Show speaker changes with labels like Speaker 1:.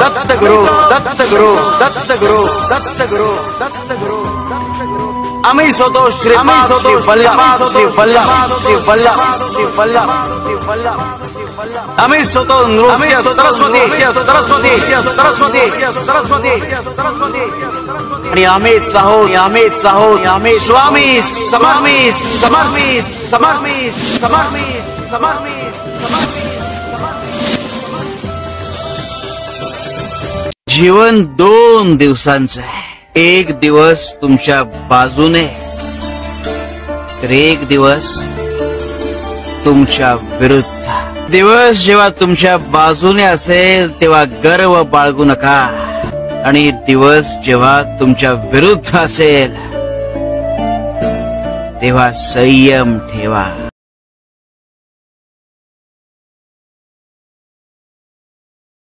Speaker 1: दत्त गुरु दत्त गुरु दत्त गुरु दत्त गुरु दत्त गुरु आम्ही सोतो श्री वल्लभ श्री वल्लभ श्री वल्लभ श्री वल्लभ श्री वल्लभ आम्ही सोतो नृत्य सरस्वती सरस्वती सरस्वती सरस्वती सरस्वती आणि आम्ही स्वामी समर्मी समर्मी समर्मी समर्मी समर्मी समर्मी जीवन 2 दिवसांचं आहे. एक दिवस तुमच्या बाजूने तर एक दिवस तुमच्या विरुद्ध. दिवस जेव्हा तुमच्या बाजूने असेल तेव्हा गर्व बाळगू नका आणि दिवस जेव्हा तुमच्या विरुद्ध असेल तेव्हा संयम ठेवा.